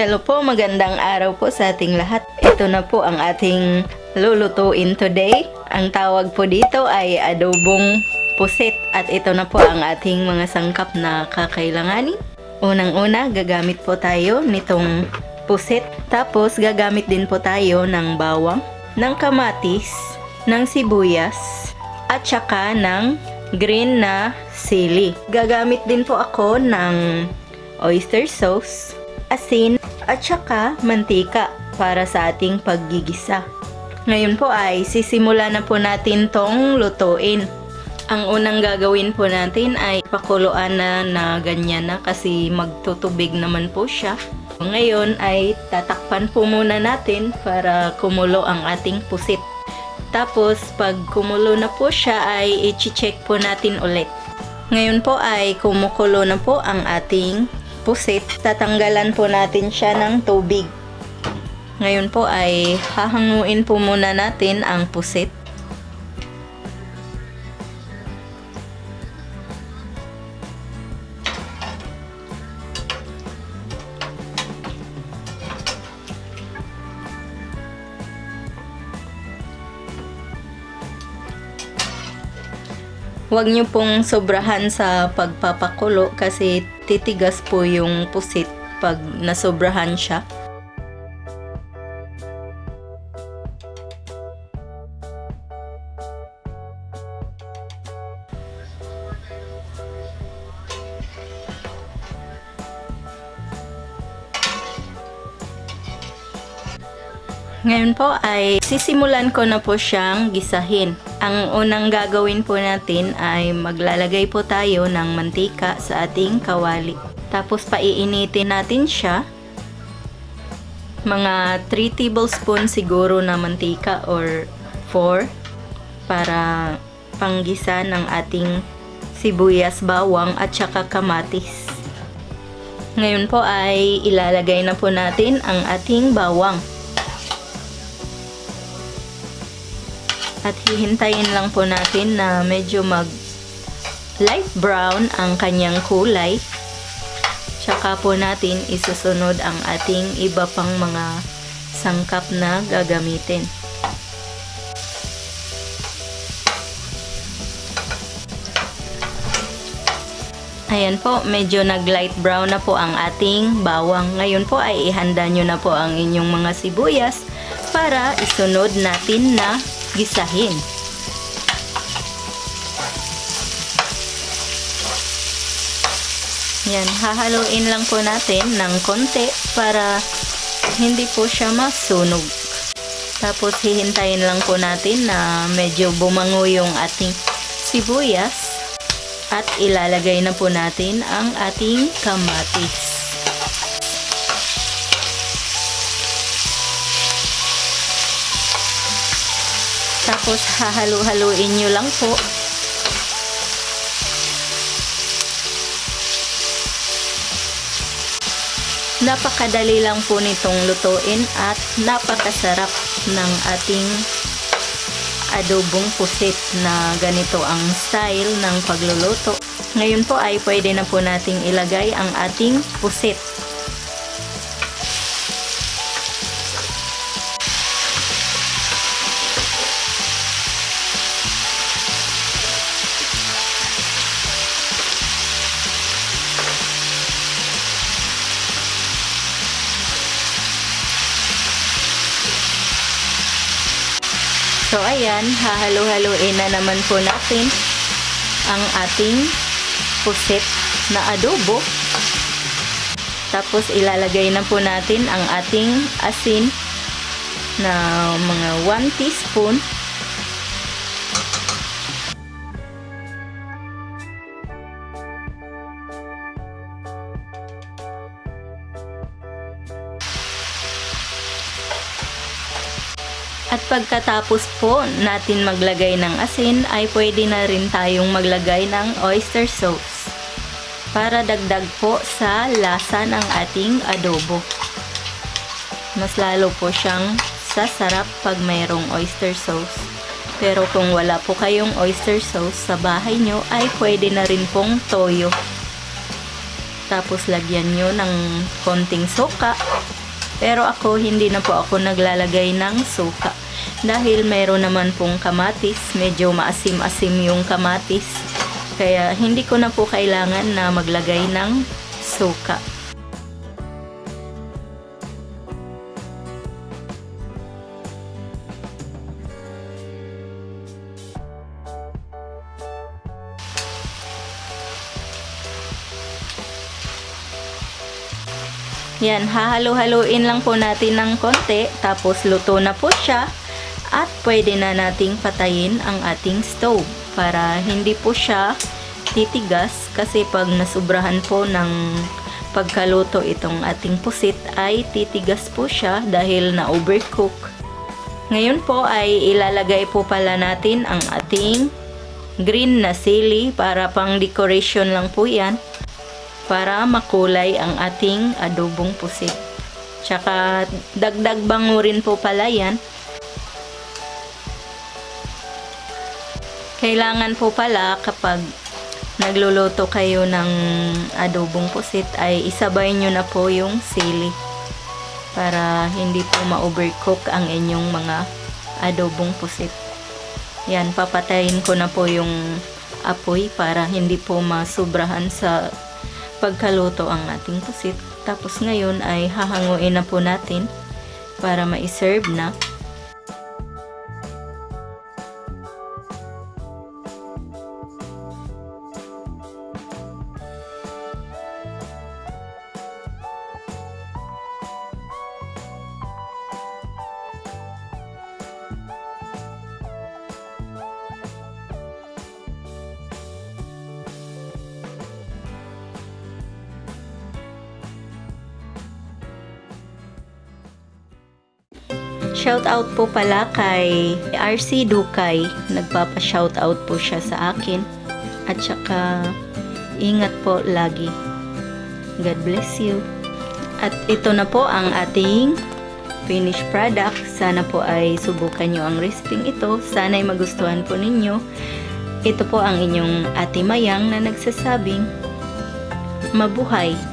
Hello po, magandang araw po sa ating lahat. Ito na po ang ating lulutuin today. Ang tawag po dito ay adobong pusit at ito na po ang ating mga sangkap na kakailanganin. Unang-una, gagamit po tayo nitong pusit. Tapos gagamit din po tayo ng bawang, ng kamatis, ng sibuyas, at saka ng green na sili. Gagamit din po ako ng oyster sauce, asin, at saka mantika para sa ating paggigisa. Ngayon po ay sisimula na po natin tong lutuin. Ang unang gagawin po natin ay pakuluan na ganyan na kasi magtutubig naman po siya. Ngayon ay tatakpan po muna natin para kumulo ang ating pusit. Tapos pag kumulo na po siya ay i-check po natin ulit. Ngayon po ay kumukulo na po ang ating pusit. Tatanggalan po natin siya ng tubig. Ngayon po ay hahanguin po muna natin ang pusit. Huwag nyo pong sobrahan sa pagpapakulo kasi titigas po yung pusit pag nasobrahan siya. Ngayon po ay sisimulan ko na po siyang gisahin. Ang unang gagawin po natin ay maglalagay po tayo ng mantika sa ating kawali. Tapos paiinitin natin siya. Mga 3 tablespoons siguro na mantika or 4 para panggisa ng ating sibuyas, bawang at saka kamatis. Ngayon po ay ilalagay na po natin ang ating bawang. At hihintayin lang po natin na medyo mag light brown ang kanyang kulay. Tsaka po natin isusunod ang ating iba pang mga sangkap na gagamitin. Ayan po, medyo nag light brown na po ang ating bawang. Ngayon po ay ihanda nyo na po ang inyong mga sibuyas para isunod natin na gisahin. Yan, hahaluin lang po natin ng konti para hindi po siya masunog. Tapos hihintayin lang po natin na medyo bumango yung ating sibuyas at ilalagay na po natin ang ating kamatis. Tapos hahalu-haluin nyo lang po. Napakadali lang po nitong lutuin at napakasarap ng ating adobong pusit na ganito ang style ng pagluluto. Ngayon po ay pwede na po nating ilagay ang ating pusit. So ayan, hahalo-haloin na naman po natin ang ating pusit na adobo. Tapos ilalagay na po natin ang ating asin na mga 1 teaspoon. At pagkatapos po natin maglagay ng asin ay pwede na rin tayong maglagay ng oyster sauce para dagdag po sa lasa ng ating adobo. Mas lalo po siyang sasarap pag mayroong oyster sauce. Pero kung wala po kayong oyster sauce sa bahay nyo ay pwede na rin pong toyo. Tapos lagyan nyo ng konting suka. Pero ako, hindi na po ako naglalagay ng suka. Dahil mayroon naman pong kamatis. Medyo maasim-asim yung kamatis. Kaya hindi ko na po kailangan na maglagay ng suka. Yan, hahalo-haluin lang po natin ng konti, tapos luto na po siya at pwede na nating patayin ang ating stove para hindi po siya titigas, kasi pag nasubrahan po ng pagkaluto itong ating pusit ay titigas po siya dahil na overcook. Ngayon po ay ilalagay po pala natin ang ating green na sili, para pang decoration lang po yan, para makulay ang ating adobong pusit. Tsaka dagdag bango rin po pala yan. Kailangan po pala kapag nagluluto kayo ng adobong pusit ay isabay nyo na po yung sili para hindi po ma-overcook ang inyong mga adobong pusit. Yan, papatayin ko na po yung apoy para hindi po masubrahan sa pagkaluto ang ating pusit. Tapos ngayon ay hahanguin na po natin para ma-serve na. Shoutout po pala kay RC Dukay. Nagpapa-shoutout po siya sa akin. At saka, ingat po lagi. God bless you. At ito na po ang ating finished product. Sana po ay subukan nyo ang recipe ito. Sana ay magustuhan po ninyo. Ito po ang inyong Ate Mayang na nagsasabing, mabuhay!